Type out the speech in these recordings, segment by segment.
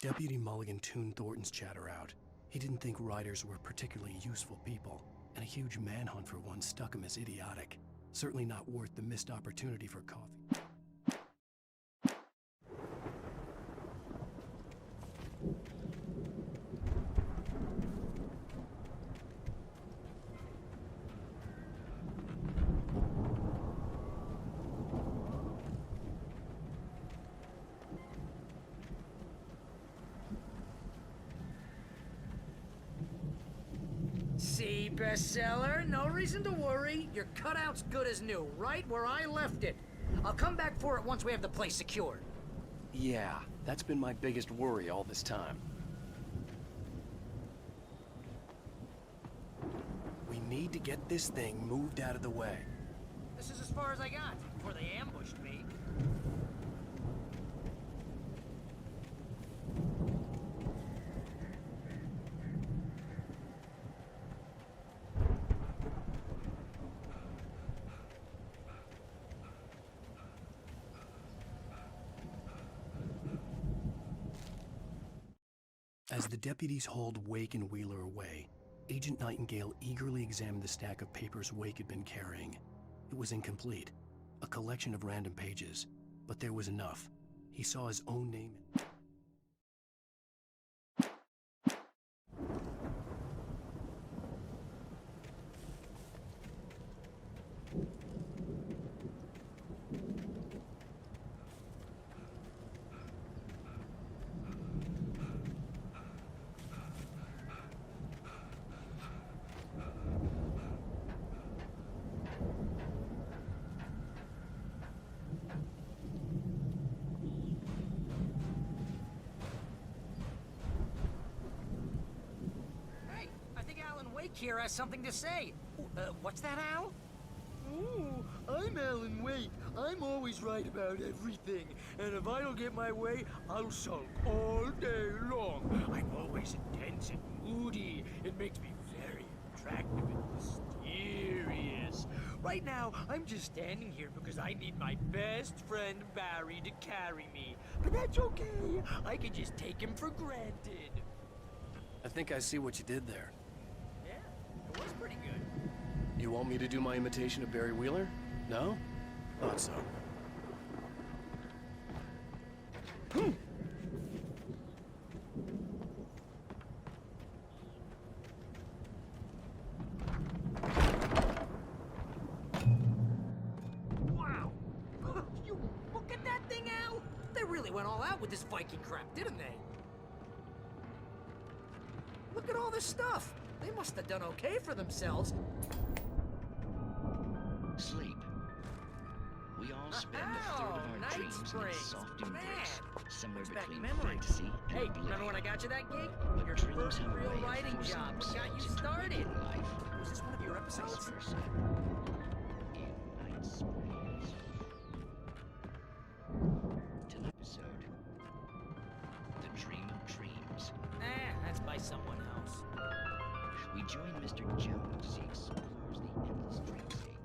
Deputy Mulligan tuned Thornton's chatter out. He didn't think riders were particularly useful people, and a huge manhunt for one struck him as idiotic. Certainly not worth the missed opportunity for coffee. See, bestseller? No reason to worry. Your cutout's good as new, right where I left it. I'll come back for it once we have the place secured. Yeah, that's been my biggest worry all this time. We need to get this thing moved out of the way. This is as far as I got before they ambushed me. As the deputies hauled Wake and Wheeler away, Agent Nightingale eagerly examined the stack of papers Wake had been carrying. It was incomplete, a collection of random pages, but there was enough. He saw his own name. Here has something to say. What's that, Al? Ooh, I'm Alan Wake. I'm always right about everything. And if I don't get my way, I'll sulk all day long. I'm always intense and moody. It makes me very attractive and mysterious. Right now, I'm just standing here because I need my best friend Barry to carry me. But that's okay. I can just take him for granted. I think I see what you did there. It was pretty good. You want me to do my imitation of Barry Wheeler? No? Thought so. Wow! You look at that thing, Al! They really went all out with this Viking crap, didn't they? Look at all this stuff! They must have done okay for themselves. Sleep. We all spend a third of our night dreams in springs. its soft embrace, somewhere Brings back between memories. fantasy and Hey, oblivion. remember when I got you that gig? But Your dreams first have a real way of writing forcing job. What got you themselves into started? waking life, Was this one of your vice episodes? versa. In Night Springs. Tonight's episode. The Dream of Dreams. That's by someone else. We join Mr. Jones as he explores the endless dreamscape,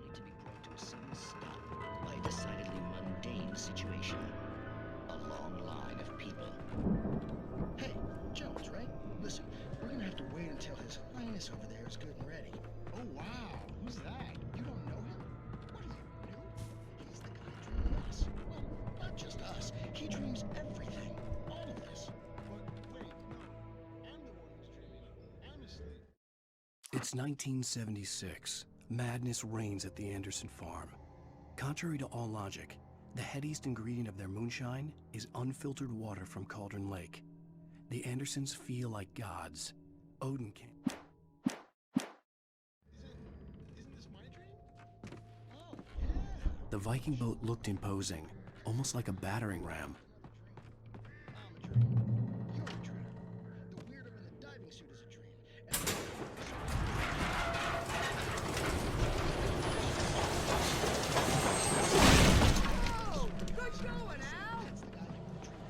only to be brought to a sudden stop by a decidedly mundane situation. A long line of people. Hey, Jones, right? Listen, we're gonna have to wait until His Highness over there is good and ready. Oh, wow. Who's that? You don't know him? What is he, new? He's the guy dreaming us. Well, not just us. He dreams everything. All of this. But wait, no. I'm the one who's dreaming. I'm asleep. It's 1976. Madness reigns at the Anderson farm. Contrary to all logic, the headiest ingredient of their moonshine is unfiltered water from Cauldron Lake. The Andersons feel like gods. Odin came. Isn't this my dream? Oh, yeah. The Viking boat looked imposing, almost like a battering ram. I'm a dream. You're a dream. The weirdo in the diving suit is a dream. And Oh, good going, Al! that's the guy who dreamed.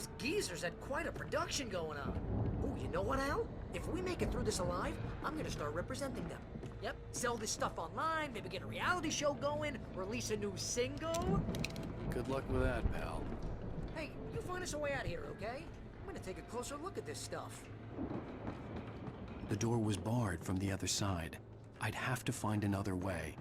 Those geezers had quite a production going on. Ooh, you know what, Al? If we make it through this alive, I'm gonna start representing them. Yep, sell this stuff online, maybe get a reality show going, release a new single. Good luck with that, pal. Hey, you find us a way out of here, okay? I'm gonna take a closer look at this stuff. The door was barred from the other side. I'd have to find another way.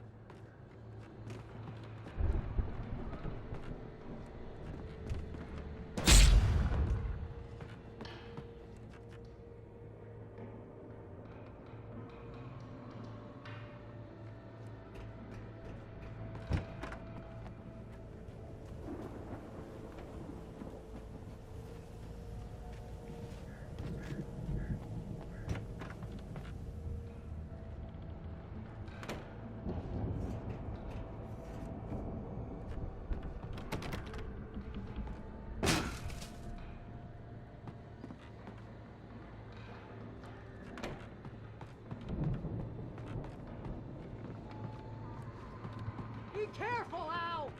Be careful, Al!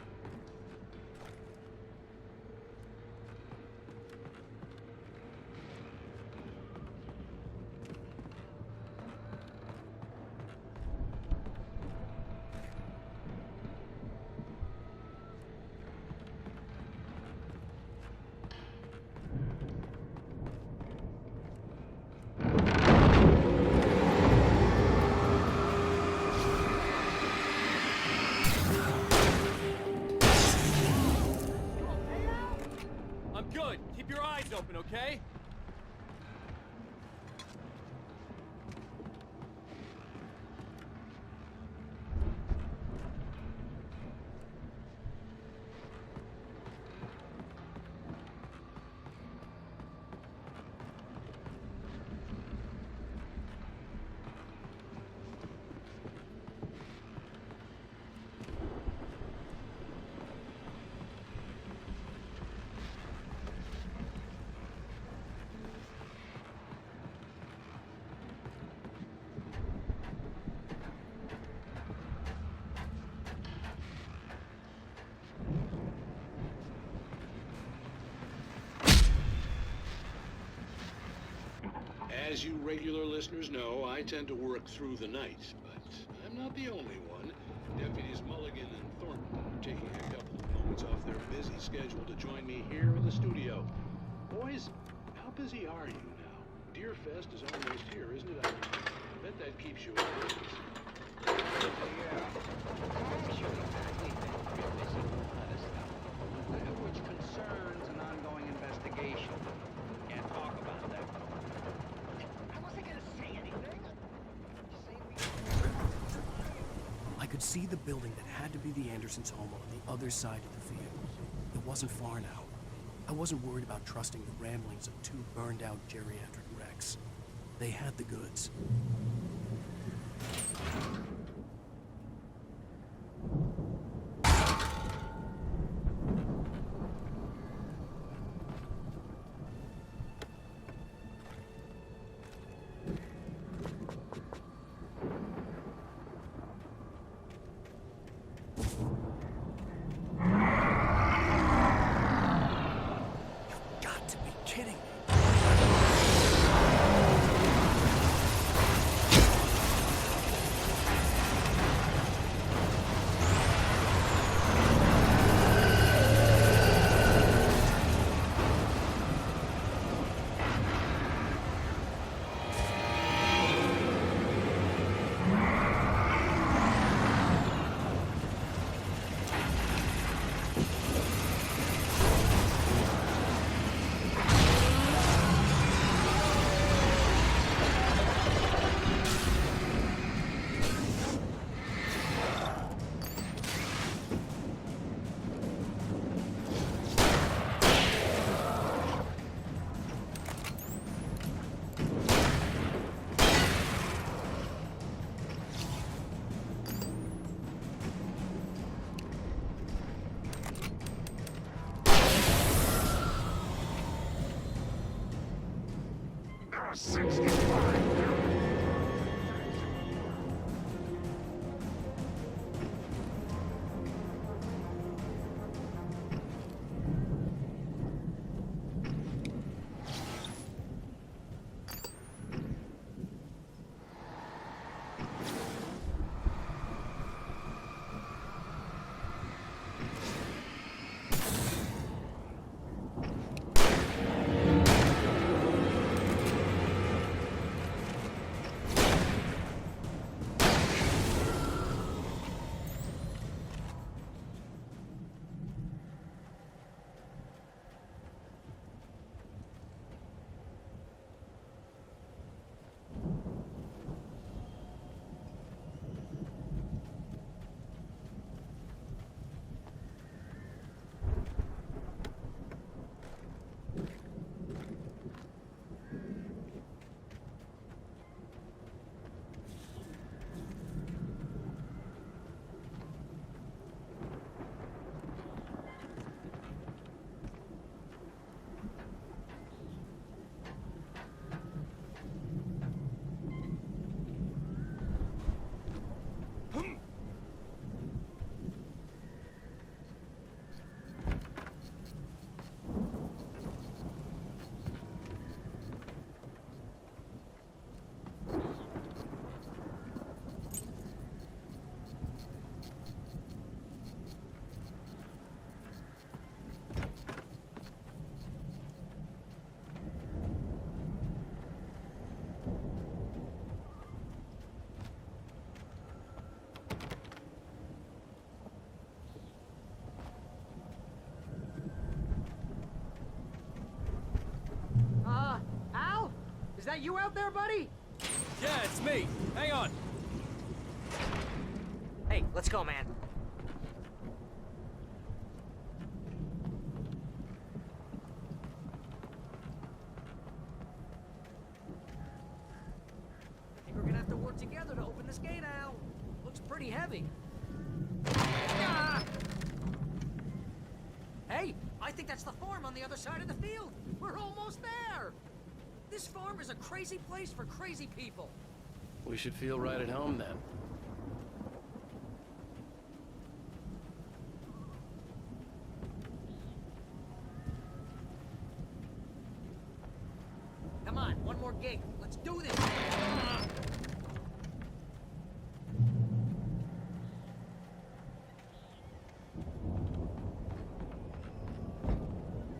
I'm good. Keep your eyes open, okay? As you regular listeners know, I tend to work through the night, but I'm not the only one. Deputies Mulligan and Thornton are taking a couple of moments off their busy schedule to join me here in the studio. Boys, how busy are you now? Deerfest is almost here, isn't it? I bet that keeps you at business. Which concerns an ongoing investigation. Can't talk about that. I wasn't gonna say anything. I could see the building that had to be the Andersons' home on the other side of the field. It wasn't far now. I wasn't worried about trusting the ramblings of two burned-out geriatric wrecks. They had the goods. that you out there, buddy? Yeah, it's me. Hang on. Hey, let's go, man. I think we're gonna have to work together to open this gate, Al. Looks pretty heavy. Ah! Hey, I think that's the farm on the other side of the field. We're almost there. This farm is a crazy place for crazy people. We should feel right at home then. Come on, one more gate. Let's do this. Ah!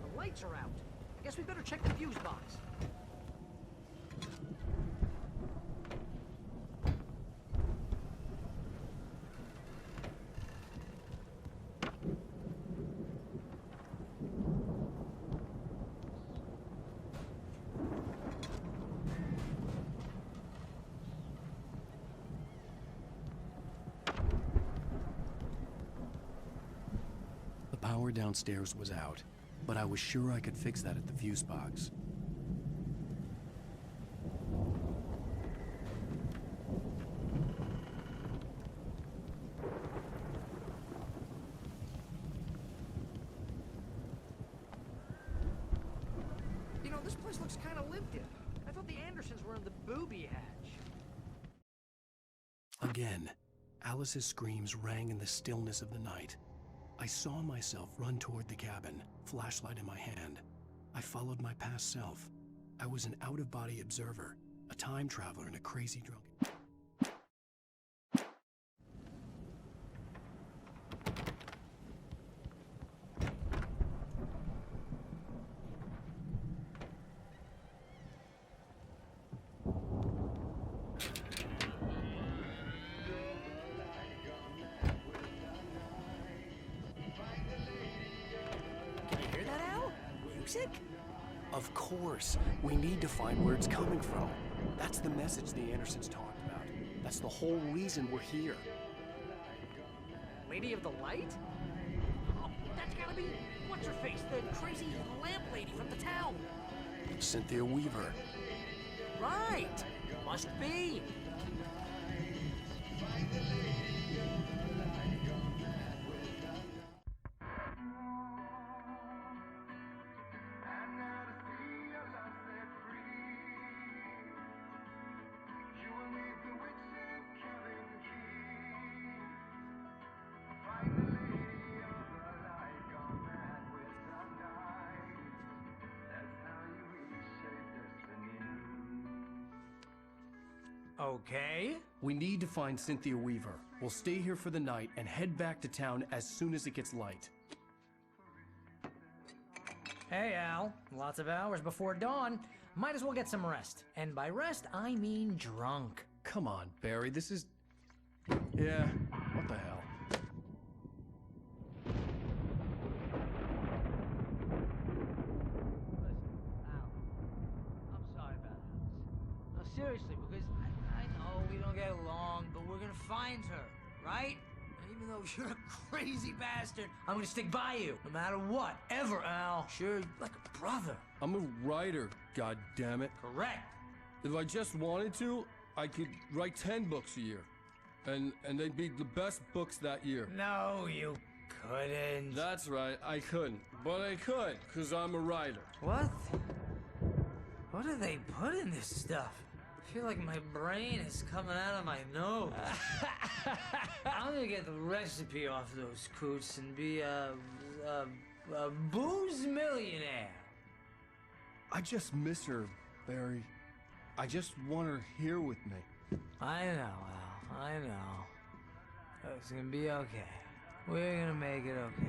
The lights are out. I guess we better check the fuse box. The power downstairs was out, but I was sure I could fix that at the fuse box. You know, this place looks kind of lived in. I thought the Andersons were in the booby hatch. Again, Alice's screams rang in the stillness of the night. I saw myself run toward the cabin, flashlight in my hand. I followed my past self. I was an out-of-body observer, a time traveler and a crazy drunk. Hear that, Al? Music? Of course, we need to find where it's coming from. That's the message the Andersons talked about. That's the whole reason we're here. Lady of the Light? Oh, that's gotta be what's-her-face, the crazy lamp lady from the town. Cynthia Weaver. Right. Must be. Okay. We need to find Cynthia Weaver. We'll stay here for the night and head back to town as soon as it gets light. Hey, Al. Lots of hours before dawn. Might as well get some rest. And by rest, I mean drunk. Come on, Barry, this is... Yeah, what the hell? I'm sorry about this. No, seriously, because I know we don't get along, but we're gonna find her, right? And even though you're a crazy bastard, I'm gonna stick by you, no matter what, ever, Al. Sure, like a brother. I'm a writer, goddammit. Correct. If I just wanted to, I could write 10 books a year. And they'd be the best books that year. No, you couldn't. That's right, I couldn't. But I could, because I'm a writer. What? What do they put in this stuff? I feel like my brain is coming out of my nose. I'm gonna get the recipe off those coots and be a booze millionaire. I just miss her, Barry. I just want her here with me. I know, Al. I know. It's gonna be okay. We're gonna make it okay.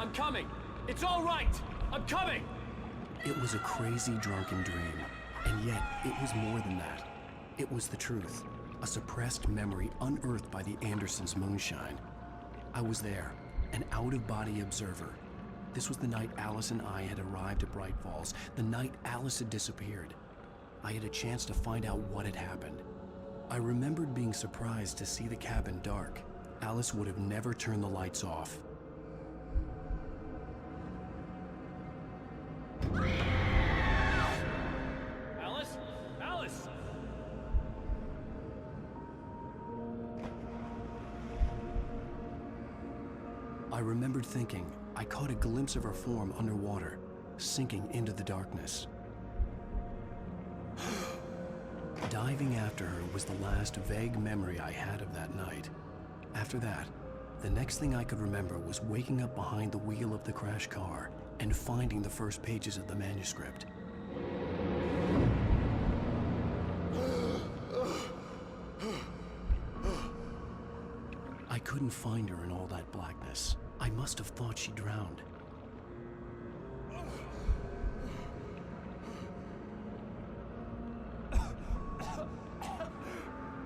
I'm coming! It's all right! I'm coming! It was a crazy, drunken dream, and yet it was more than that. It was the truth, a suppressed memory unearthed by the Andersons' moonshine. I was there, an out-of-body observer. This was the night Alice and I had arrived at Bright Falls, the night Alice had disappeared. I had a chance to find out what had happened. I remembered being surprised to see the cabin dark. Alice would have never turned the lights off. Alice? Alice! I remembered thinking I caught a glimpse of her form underwater, sinking into the darkness. Diving after her was the last vague memory I had of that night. After that, the next thing I could remember was waking up behind the wheel of the crashed car and finding the first pages of the manuscript. I couldn't find her in all that blackness. I must have thought she drowned.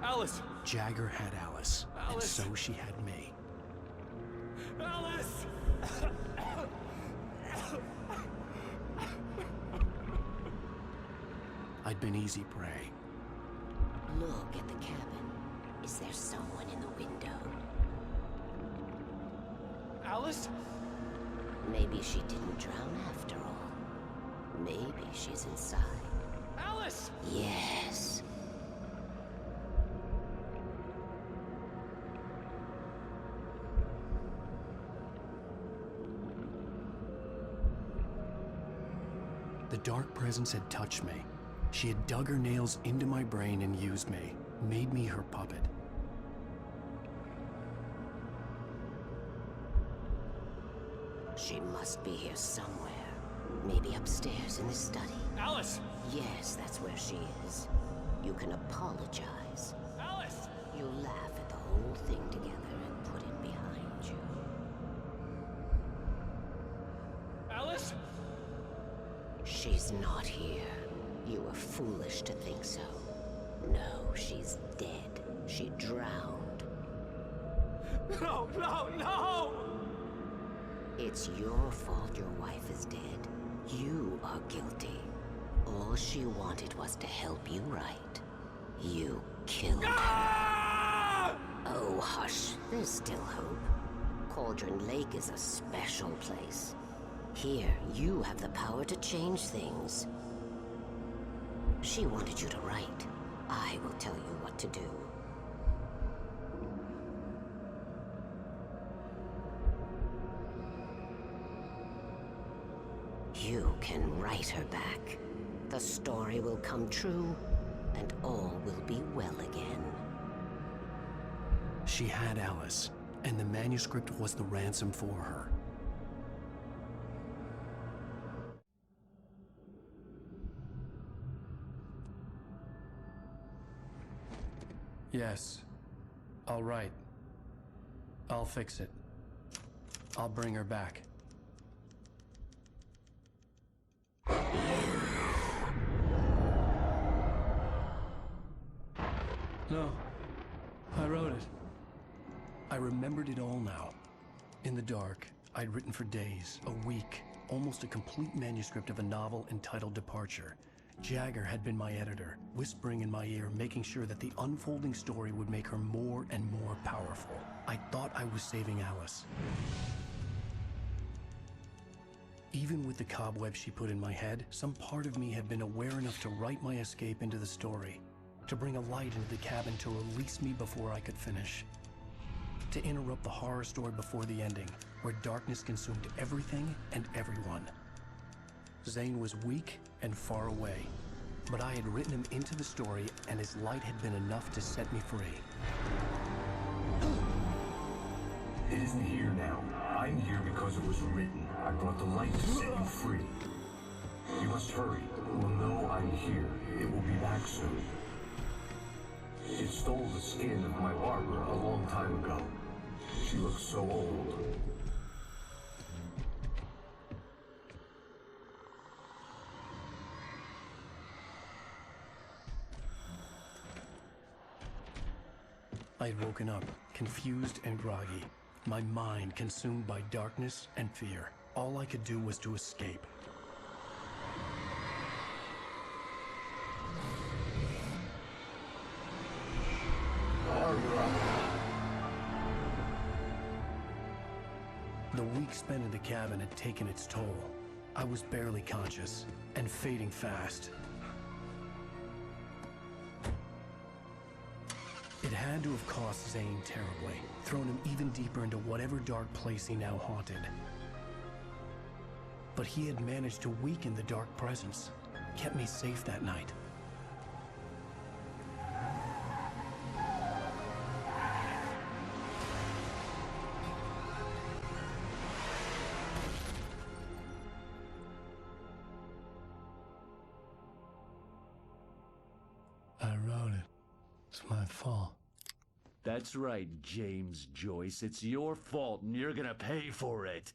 Alice! Jagger had Alice, Alice! and so she had me. Alice! I'd been easy prey. Look at the cabin. Is there someone in the window? Alice? Maybe she didn't drown after all. Maybe she's inside. Alice! Yes. The dark presence had touched me. She had dug her nails into my brain and used me, made me her puppet. She must be here somewhere. Maybe upstairs in the study. Alice! Yes, that's where she is. You can apologize. Alice! You laugh at the whole thing together and put it behind you. Alice? She's not here. You were foolish to think so. No, she's dead. She drowned. No, no, no! It's your fault your wife is dead. You are guilty. All she wanted was to help you right. You killed her. Oh, hush. There's still hope. Cauldron Lake is a special place. Here, you have the power to change things. She wanted you to write. I will tell you what to do. You can write her back. The story will come true, and all will be well again. She had Alice, and the manuscript was the ransom for her. Yes. All right. I'll fix it. I'll bring her back. No. I wrote it. I remembered it all now. In the dark, I'd written for days, a week, almost a complete manuscript of a novel entitled Departure. Jagger had been my editor, whispering in my ear, making sure that the unfolding story would make her more and more powerful. I thought I was saving Alice. Even with the cobwebs she put in my head, some part of me had been aware enough to write my escape into the story, to bring a light into the cabin to release me before I could finish, to interrupt the horror story before the ending, where darkness consumed everything and everyone. Zane was weak and far away, but I had written him into the story, and his light had been enough to set me free. It isn't here now. I'm here because it was written. I brought the light to set you free. You must hurry. It will know I'm here. It will be back soon. It stole the skin of my barber a long time ago. She looks so old. I had woken up, confused and groggy, my mind consumed by darkness and fear. All I could do was to escape. The week spent in the cabin had taken its toll. I was barely conscious, and fading fast. It had to have cost Zane terribly, thrown him even deeper into whatever dark place he now haunted. But he had managed to weaken the dark presence, kept me safe that night. I wrote it. It's my fault. That's right, James Joyce. It's your fault, and you're gonna pay for it.